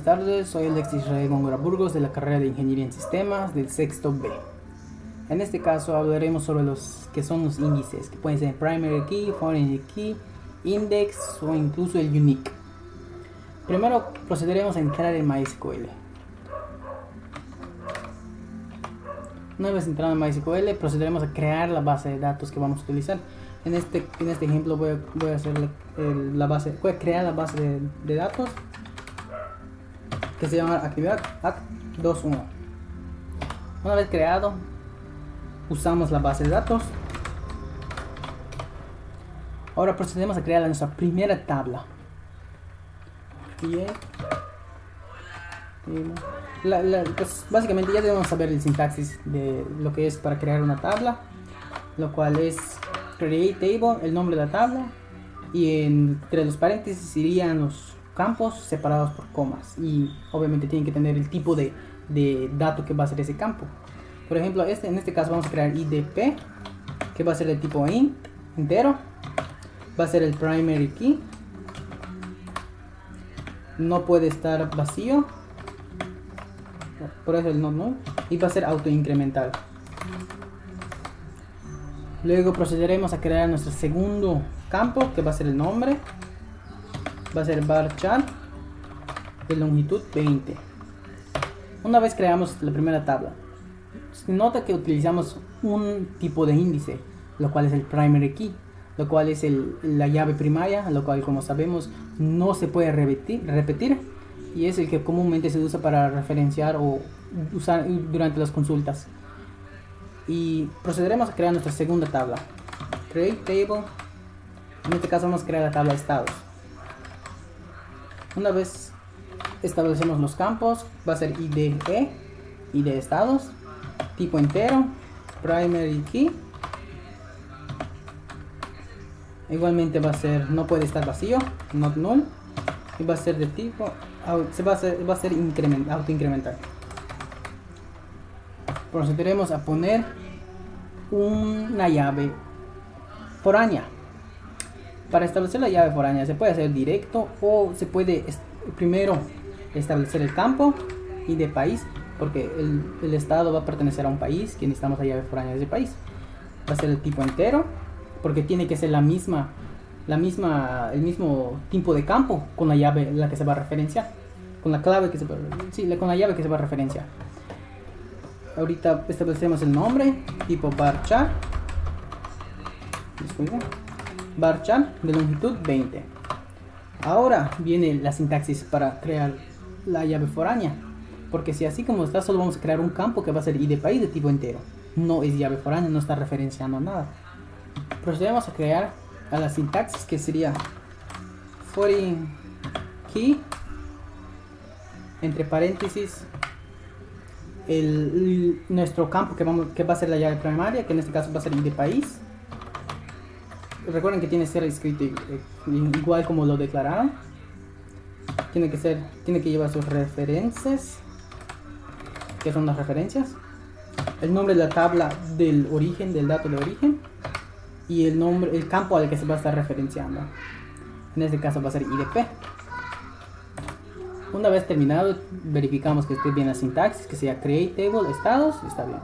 tardes, soy Alex Israel Góngora Burgos de la carrera de Ingeniería en Sistemas del sexto B. En este caso hablaremos sobre los que son los índices, que pueden ser primary key, foreign key, index o incluso el unique. Primero procederemos a entrar en MySQL. Una vez entrado en MySQL, procederemos a crear la base de datos que vamos a utilizar. En este ejemplo voy a crear la base de datos que se llama actividad act21. Una vez creado, usamos la base de datos. Ahora procedemos a crear nuestra primera tabla. Pues básicamente ya debemos saber el sintaxis de lo que es para crear una tabla, lo cual es create table, el nombre de la tabla, y entre los paréntesis irían los campos separados por comas, y obviamente tienen que tener el tipo de dato que va a ser ese campo. Por ejemplo, en este caso vamos a crear IDP, que va a ser el tipo int, entero, va a ser el primary key, no puede estar vacío, por eso el no, y va a ser autoincremental. Luego procederemos a crear nuestro segundo campo, que va a ser el nombre, va a ser varchar de longitud 20. Una vez creamos la primera tabla, se nota que utilizamos un tipo de índice, lo cual es el primary key, lo cual es la llave primaria, lo cual, como sabemos, no se puede repetir, y es el que comúnmente se usa para referenciar o usar durante las consultas. Y procederemos a crear nuestra segunda tabla, create table. En este caso vamos a crear la tabla de estados. Una vez establecemos los campos, va a ser IDE, ID estados, tipo entero, primary key. Igualmente va a ser, no puede estar vacío, not null, y va a ser de tipo, va a ser autoincremental. Procederemos a poner una llave foránea. Para establecer la llave foránea se puede hacer directo, o se puede primero establecer el campo y de país, porque el estado va a pertenecer a un país que necesitamos la llave foránea de ese país. Va a ser el tipo entero, porque tiene que ser el mismo tipo de campo con la llave la que se va a referenciar, con la llave que se va a referenciar. Ahorita establecemos el nombre, tipo varchar de longitud 20. Ahora viene la sintaxis para crear la llave foránea, porque si así como está, solo vamos a crear un campo que va a ser id país de tipo entero, no es llave foránea, no está referenciando nada. Procedemos a crear a la sintaxis, que sería foreign key, entre paréntesis nuestro campo que va a ser la llave primaria, que en este caso va a ser id país. Recuerden que tiene que ser escrito igual como lo declararon. Tiene que llevar sus referencias, que son las referencias, el nombre de la tabla del origen, del dato de origen, y el campo al que se va a estar referenciando. En este caso va a ser IDP. Una vez terminado, verificamos que esté bien la sintaxis, que sea create table estados, está bien.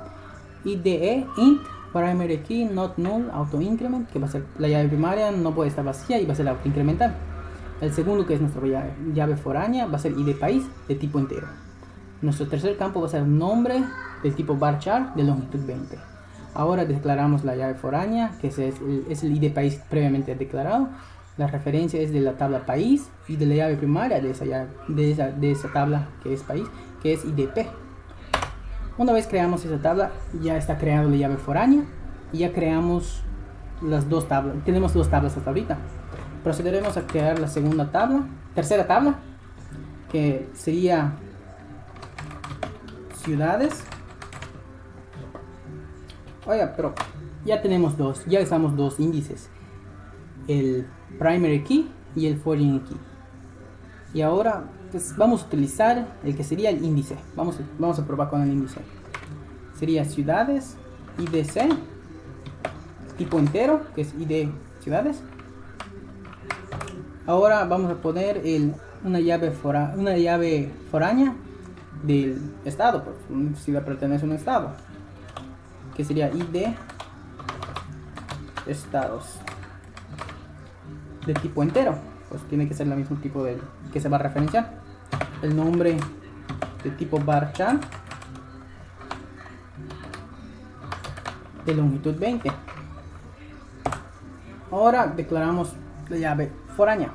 IDE int primary key not null auto increment, que va a ser la llave primaria, no puede estar vacía y va a ser auto incremental. El segundo, que es nuestra llave foránea, va a ser id país de tipo entero. Nuestro tercer campo va a ser nombre del tipo varchar de longitud 20. Ahora declaramos la llave foránea, que es el id país previamente declarado. La referencia es de la tabla país y de la llave primaria de esa tabla que es país, que es IDP. Una vez creamos esa tabla, ya está creada la llave foránea y ya creamos las dos tablas. Tenemos dos tablas hasta ahorita. Procederemos a crear la tercera tabla, que sería ciudades. Oiga, pero ya tenemos ya usamos dos índices, el primary key y el foreign key. Y ahora pues vamos a utilizar el que sería el índice. Vamos a probar con el índice. Sería ciudades, IDC, tipo entero, que es ID ciudades. Ahora vamos a poner el una llave foránea del estado, pues, si le pertenece a un estado, que sería id estados de tipo entero, pues tiene que ser el mismo tipo de que se va a referenciar. El nombre de tipo varchar de longitud 20. Ahora declaramos la llave foránea.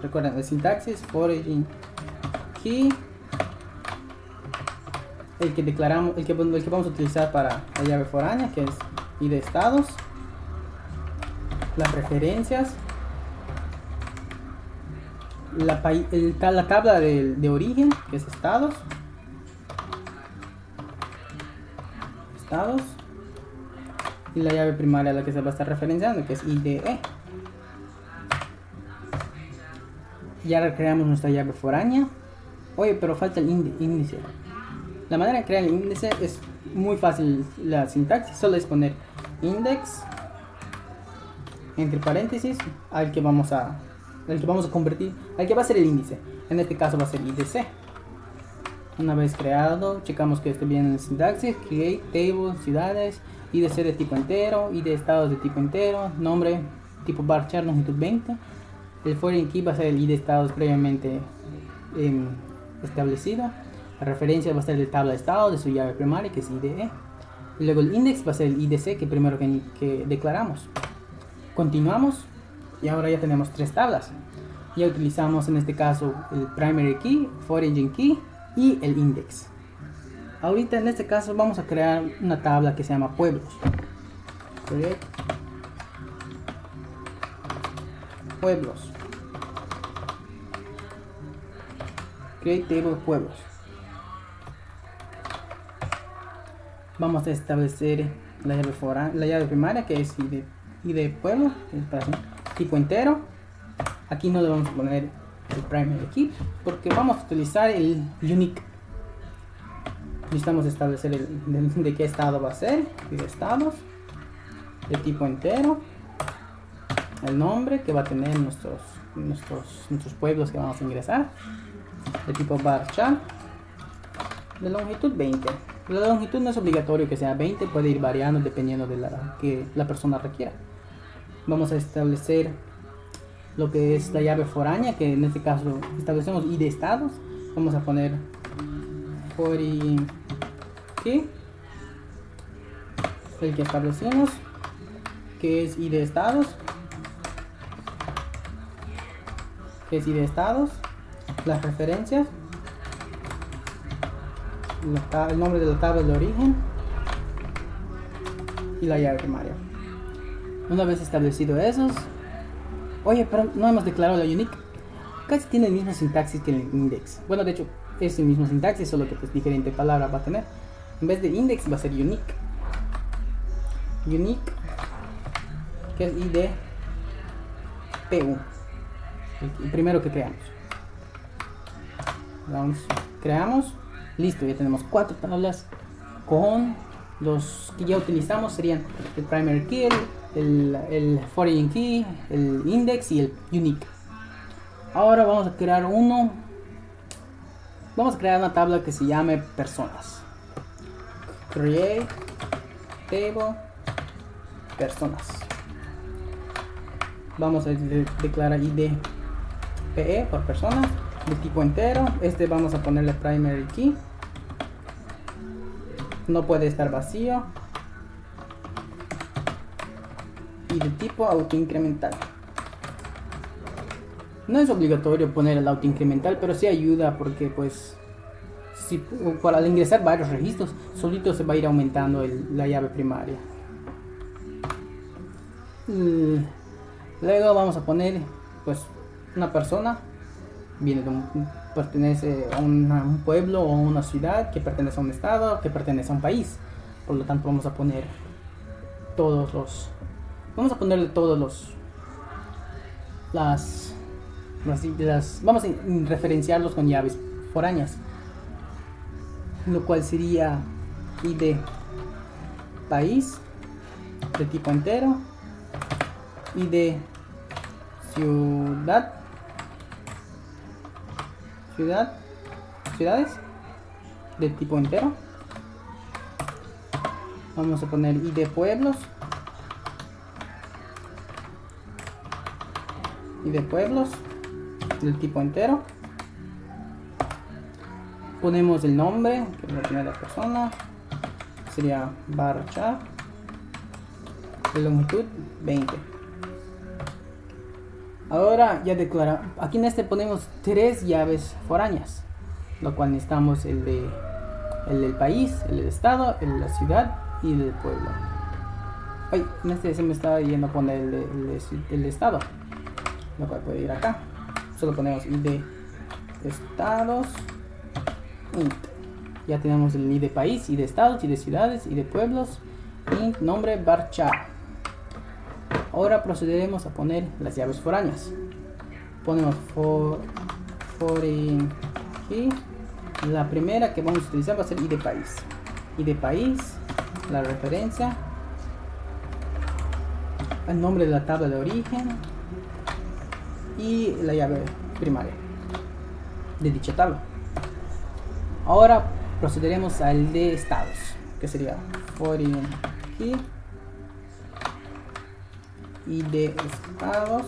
Recuerden el sintaxis foraging key, el que declaramos, el que vamos a utilizar para la llave foránea, que es id estados, las referencias, la tabla de origen, que es estados, y la llave primaria a la que se va a estar referenciando, que es IDE. Ya recreamos nuestra llave foránea. Oye, pero falta el índice. La manera de crear el índice es muy fácil. La sintaxis solo es poner index entre paréntesis al que vamos a convertir, al que va a ser el índice. En este caso va a ser IDC. Una vez creado, checamos que esté bien en el sintaxis, create table, ciudades, IDC de tipo entero, ID estados de tipo entero, nombre tipo varchar longitud 20. El foreign key va a ser el ID estados previamente establecido. La referencia va a ser de tabla de estado de su llave primaria, que es IDE. Y luego el index va a ser el IDC, que primero que declaramos. Continuamos y ahora ya tenemos tres tablas. Ya utilizamos en este caso el primary key, foreign key y el index. Ahorita en este caso vamos a crear una tabla que se llama pueblos. Pueblos. Create table pueblos. Vamos a establecer la llave primaria, que es id pueblo, tipo entero. Aquí no le vamos a poner el primary key porque vamos a utilizar el unique. Necesitamos establecer de qué estado va a ser, id estados de tipo entero, el nombre que va a tener nuestros pueblos que vamos a ingresar, de tipo varchar, de longitud 20. La longitud no es obligatorio que sea 20, puede ir variando dependiendo de la que la persona requiera. Vamos a establecer lo que es la llave foránea, que en este caso establecemos id estados. Vamos a poner foreign key, el que establecimos, que es id estados, las referencias, el nombre de la tabla de origen y la llave primaria. Una vez establecido esos, oye, pero no hemos declarado la unique. Casi tiene el mismo sintaxis que el index. Bueno, de hecho es el mismo sintaxis, solo que pues diferente palabra va a tener. En vez de index va a ser unique, que es id pu, el primero que creamos. Creamos, listo, ya tenemos 4 tablas con los que ya utilizamos. Serían el primary key, el foreign key, el index y el unique. Ahora vamos a crear una tabla que se llame personas. Create table personas. Vamos a declarar id pe por personas de tipo entero. Vamos a ponerle primary key, no puede estar vacío, y de tipo autoincremental. No es obligatorio poner el autoincremental, pero sí ayuda porque pues al ingresar varios registros solito se va a ir aumentando la llave primaria. Luego vamos a poner pues una persona, pertenece a un pueblo o una ciudad, que pertenece a un estado, que pertenece a un país. Por lo tanto vamos a ponerle todos vamos a referenciarlos con llaves foráneas, lo cual sería id país de tipo entero, id ciudad ciudades de tipo entero. Vamos a poner ID pueblos. ID pueblos del tipo entero. Ponemos el nombre que va a tener la persona. Sería varchar. De longitud 20. Ahora ya declara. Aquí en este ponemos 3 llaves foráneas. Lo cual necesitamos el del país, el del estado, el de la ciudad y el del pueblo. Ay, en este se me estaba yendo a poner el de estado. Lo cual puede ir acá. Solo ponemos ID estados. Int. Ya tenemos el ID país, ID estados, ID ciudades, ID pueblos. Int nombre varchar. Ahora procederemos a poner las llaves foráneas. Ponemos foreign key. La primera que vamos a utilizar va a ser ID país. ID país, la referencia, el nombre de la tabla de origen y la llave primaria de dicha tabla. Ahora procederemos al de estados, que sería foreign key y de estados,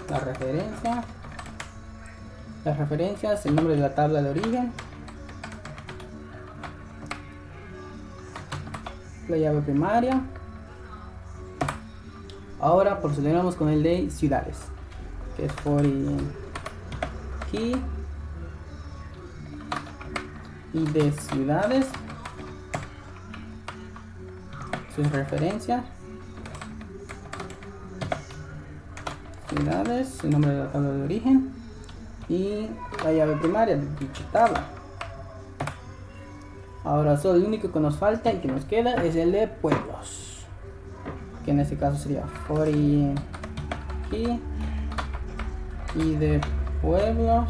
la referencia, las referencias, el nombre de la tabla de origen, la llave primaria. Ahora procederemos con el de ciudades, que es foreign key y de ciudades, sus referencias, ciudades, el nombre de la tabla de origen y la llave primaria de dicha tabla. Ahora solo el único que nos falta y que nos queda es el de pueblos, que en este caso sería foreign key y de pueblos,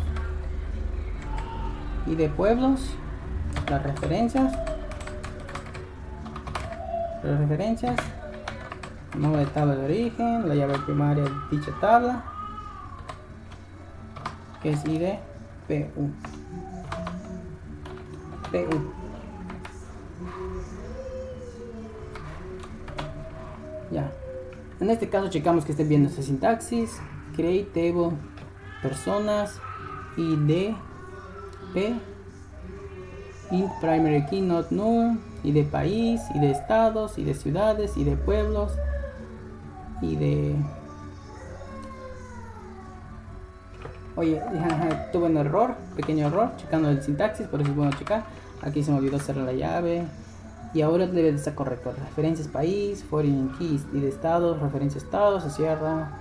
las referencias, nombre de tabla de origen, la llave primaria de dicha tabla, que es ID PU. Ya. En este caso checamos que esté bien nuestra sintaxis. Create table, personas, ID P, int primary key not null, ID país, ID estados, ID ciudades, ID pueblos, ID. Oye, tuve un error, pequeño error, checando el sintaxis, por eso es bueno checar. Aquí se me olvidó cerrar la llave. Y ahora debe de estar correcto. Referencias país, foreign keys y de estados, referencia estados, se cierra.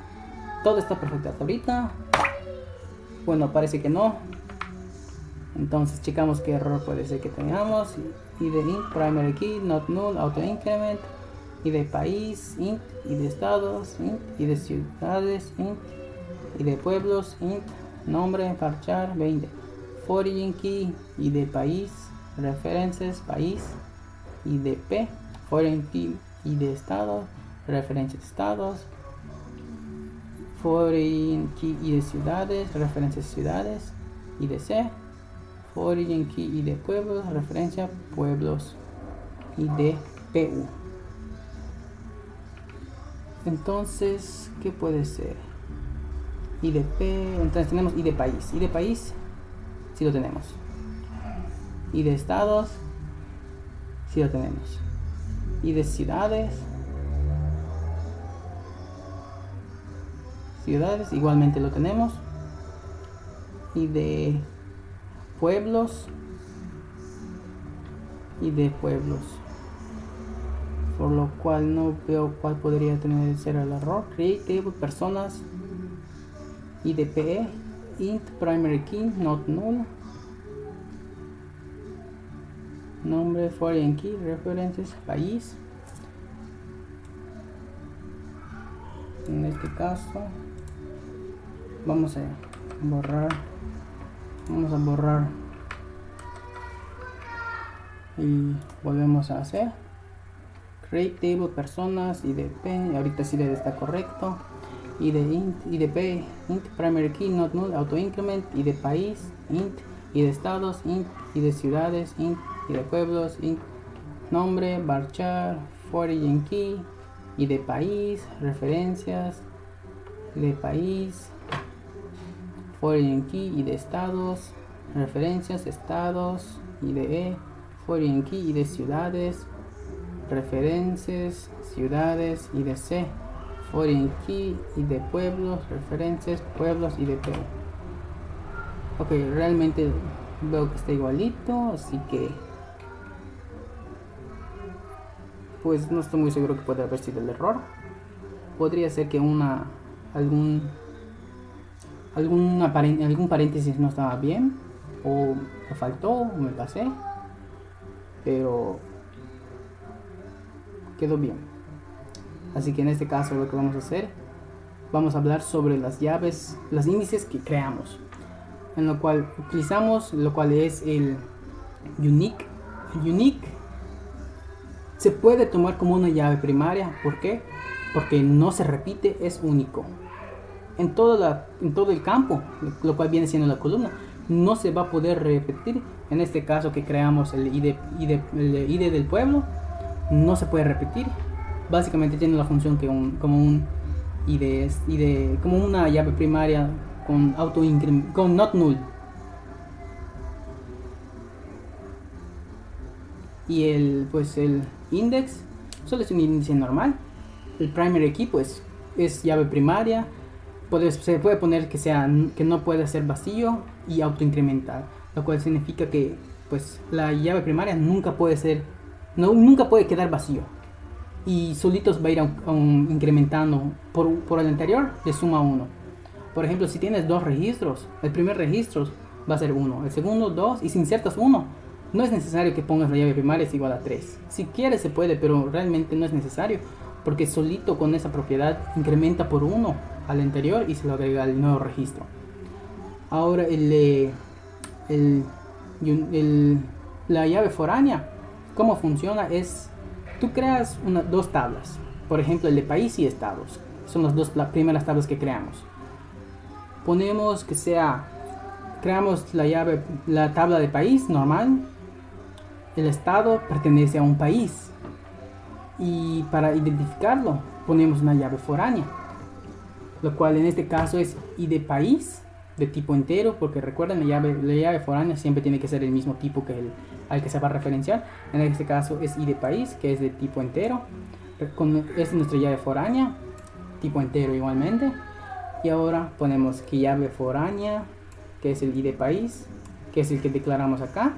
Todo está perfecto hasta ahorita. Bueno, parece que no. Entonces checamos qué error puede ser que tengamos. Y de int primary key not null auto increment. Y de país int, y de estados int, y de ciudades int, y de pueblos int, nombre varchar 20. Foreign key y de país, referencias país. Y de P, foreign key y de estados, referencias de estados, foreign key y de ciudades, referencias ciudades, y de C, foreign key y de pueblos, referencia pueblos, y de PU. Entonces, ¿qué puede ser? Y de P, entonces tenemos y de país. Y de país, sí lo tenemos. Y de estados, sí lo tenemos. Y de ciudades, igualmente lo tenemos. Y de pueblos, por lo cual no veo cuál podría tener ser el error. Create table personas y de PE int primary key not null, nombre foreign key, references país. En este caso vamos a borrar y volvemos a hacer create table personas y de P. Ahorita sí debe estar correcto. y de int, y de p, int primary key not null auto increment, y de país int, y de estados int, y de ciudades int, y de pueblos int, nombre varchar foreign key, y de país referencias de país foreign key, y de estados referencias estados, y de e foreign key, y de ciudades referencias ciudades, y de c foreign key, y de pueblos referencias pueblos, y de p. Ok, realmente veo que está igualito, así que pues no estoy muy seguro que pueda haber sido el error. Podría ser que algún paréntesis no estaba bien, o me faltó, o me pasé, pero quedó bien. Así que en este caso lo que vamos a hacer, vamos a hablar sobre las llaves, las índices que creamos, en lo cual utilizamos lo cual es el unique. El unique se puede tomar como una llave primaria. ¿Por qué? Porque no se repite, es único en todo el campo, lo cual viene siendo la columna. No se va a poder repetir. En este caso que creamos el ID del pueblo, no se puede repetir. Básicamente tiene la función que como un ID, como una llave primaria con con not null. Y el index solo es un índice normal. El primary key pues es llave primaria. Se puede poner que no puede ser vacío y autoincrementar, lo cual significa que pues la llave primaria nunca puede quedar vacío, y solitos va a ir incrementando por el anterior, le suma 1. Por ejemplo, si tienes dos registros, el primer registro va a ser 1, el segundo 2, y si insertas 1, no es necesario que pongas la llave primaria es igual a 3. Si quieres se puede, pero realmente no es necesario, porque solito con esa propiedad incrementa por 1 al anterior y se lo agrega al nuevo registro. Ahora la llave foránea, ¿cómo funciona? Es, tú creas dos tablas, por ejemplo el de país y estados, son las primeras tablas que creamos. Ponemos creamos la tabla de país normal, el estado pertenece a un país, y para identificarlo ponemos una llave foránea, lo cual en este caso es ID país de tipo entero, porque recuerden, la llave foránea siempre tiene que ser el mismo tipo que al que se va a referenciar. En este caso es ID país, que es de tipo entero. Es nuestra llave foránea, tipo entero igualmente. Y ahora ponemos que llave foránea, que es el ID país, que es el que declaramos acá.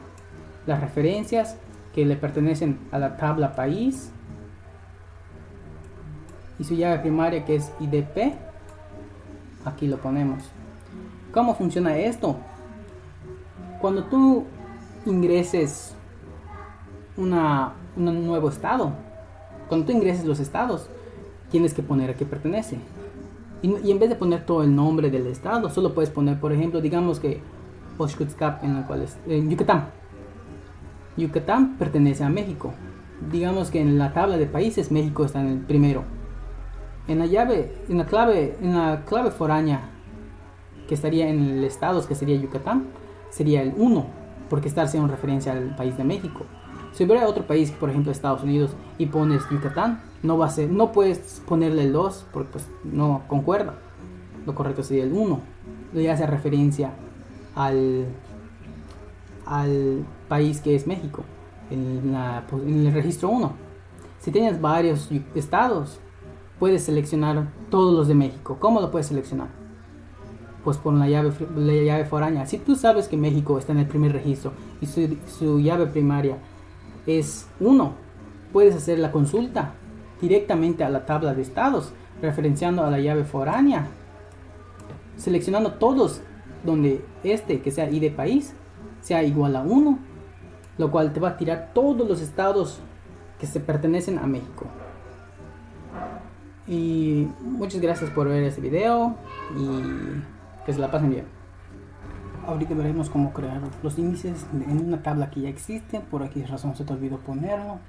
Las referencias que le pertenecen a la tabla país, y su llave primaria, que es IDP. Aquí lo ponemos. ¿Cómo funciona esto? Cuando tú ingreses un nuevo estado, cuando tú ingreses los estados, tienes que poner a qué pertenece. Y en vez de poner todo el nombre del estado, solo puedes poner, por ejemplo, digamos que Oshkoshkap, en el cual es Yucatán. Yucatán pertenece a México. Digamos que en la tabla de países México está en el primero. En la clave foránea que estaría en el estado, que sería Yucatán, sería el 1, porque está haciendo referencia al país de México. Si hubiera otro país, por ejemplo Estados Unidos, y pones Yucatán, no puedes ponerle el 2 porque pues no concuerda. Lo correcto sería el 1. Le hace referencia al país que es México en el registro 1. Si tienes varios estados, puedes seleccionar todos los de México. ¿Cómo lo puedes seleccionar? Pues por la llave foránea. Si tú sabes que México está en el primer registro y su llave primaria es 1, puedes hacer la consulta directamente a la tabla de estados, referenciando a la llave foránea, seleccionando todos donde que sea ID país sea igual a 1, lo cual te va a tirar todos los estados que se pertenecen a México. Y muchas gracias por ver este video y que se la pasen bien. Ahorita veremos cómo crear los índices en una tabla que ya existe. Por aquí razón se te olvidó ponerlo.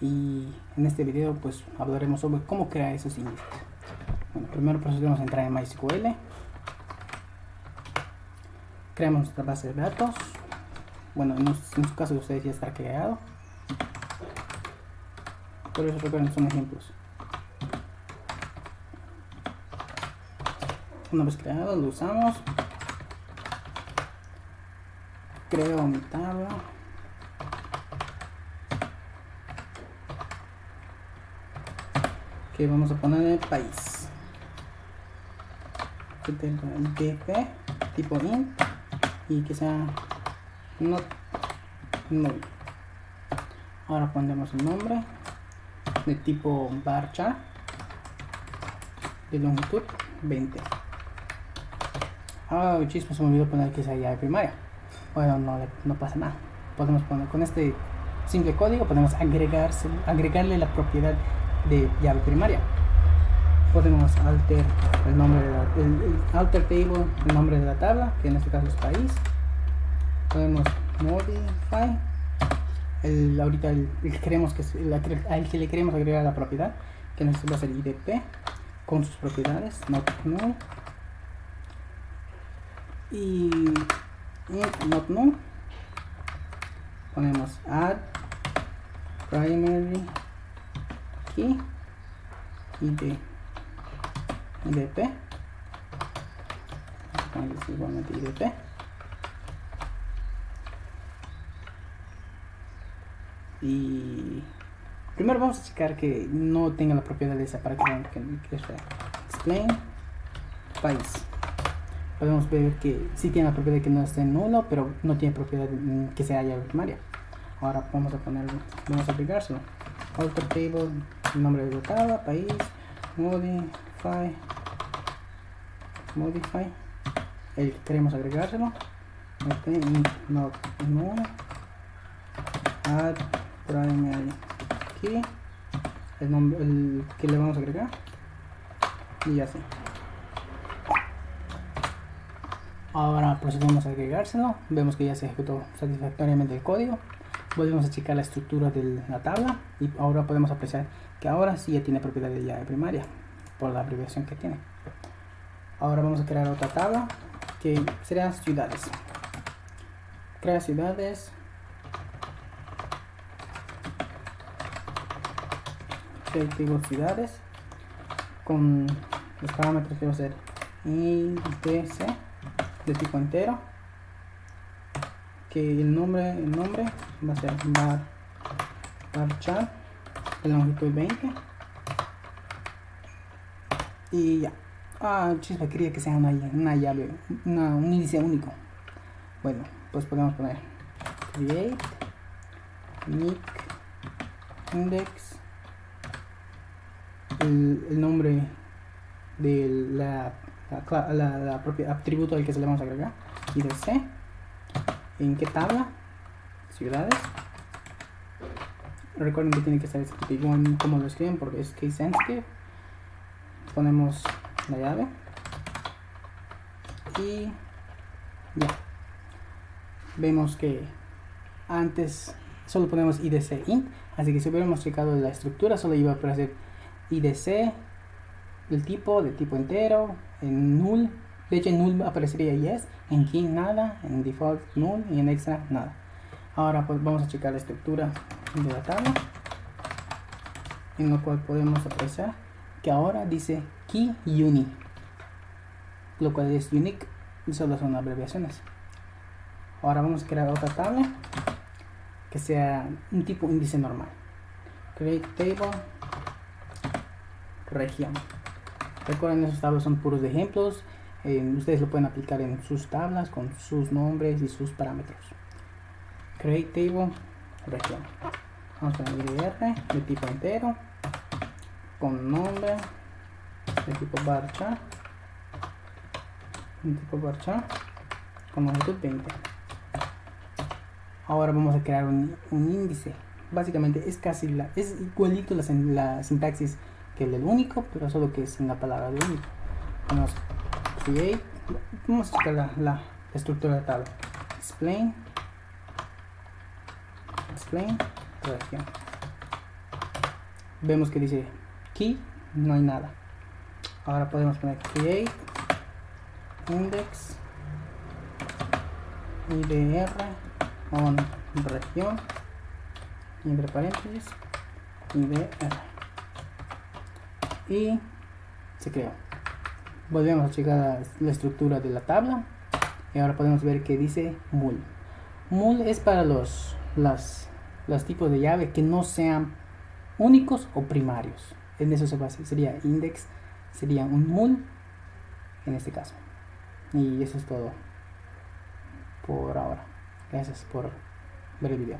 Y en este video pues hablaremos sobre cómo crear esos índices. Bueno, primero procedemos a entrar en MySQL. Creamos nuestra base de datos. Bueno, en su caso de ustedes ya está creado. Por eso recuerden, son ejemplos. Una vez creado, lo usamos. Creo mi tabla. Que vamos a poner el país. DP tipo int y que sea not null. Ahora pondremos el nombre de tipo varchar de longitud 20. Ah, chispa, se me olvidó poner que sea llave primaria. Bueno, no pasa nada. Podemos poner con este simple código, podemos agregarle la propiedad de llave primaria. Podemos alter el nombre de el alter table, el nombre de la tabla, que en este caso es país. Podemos modify ahorita el que queremos al que le queremos agregar la propiedad, que en este va a ser idp con sus propiedades not null y not null. Ponemos add primary key idp, igualmente idp, y primero vamos a checar que no tenga la propiedad de esa para que sea explain país. Podemos ver que sí tiene la propiedad que no esté nulo, pero no tiene propiedad que sea llave primaria. Ahora vamos a aplicárselo. Alter table, el nombre de la tabla, país, modify, el que queremos agregárselo, not null, add primary key, el nombre, el que le vamos a agregar, y así. Ahora procedemos a agregárselo. Vemos que ya se ejecutó satisfactoriamente el código. Volvemos a checar la estructura de la tabla y ahora podemos apreciar que ahora sí ya tiene propiedad de llave primaria por la abreviación que tiene. Ahora vamos a crear otra tabla que será ciudades. Crea ciudades. Creativo ciudades con los parámetros que va a ser IDC de tipo entero, que el nombre va a ser varchar de longitud 20 y ya. Chispa, quería que sea una llave, un índice único. Bueno, pues podemos poner create nick index, el nombre de la propia atributo al que se le vamos a agregar, y de C, en qué tabla, ciudades. Recuerden que tiene que estar escrito igual como lo escriben porque es case sensitive. Ponemos la llave y ya. Vemos que antes solo ponemos idc int, así que si hubiéramos checado la estructura solo iba a aparecer idc del tipo, de tipo entero, en null. De hecho en null aparecería yes, en key nada, en default null y en extra nada. Ahora pues vamos a checar la estructura de la tabla, en lo cual podemos apreciar que ahora dice key uni, lo cual es unique y solo son abreviaciones. Ahora vamos a crear otra tabla que sea un tipo índice normal. Create table región. Recuerden, esos tablas son puros de ejemplos. Ustedes lo pueden aplicar en sus tablas con sus nombres y sus parámetros. Create table región. Vamos a poner IDR de tipo entero con nombre de tipo varchar, con longitud 20. Ahora vamos a crear un índice. Básicamente es igualito la sintaxis que el del único, pero solo que sin la palabra de único. Vamos a create, vamos a checar la estructura de tabla. Explain región. Vemos que dice key, no hay nada. Ahora podemos poner create index IDR on región, entre paréntesis IDR, y se creó. Volvemos a checar la estructura de la tabla y ahora podemos ver que dice mul. Mul es para los tipos de llave que no sean únicos o primarios. En eso se basa, sería index, sería un mul en este caso. Y eso es todo por ahora. Gracias por ver el video.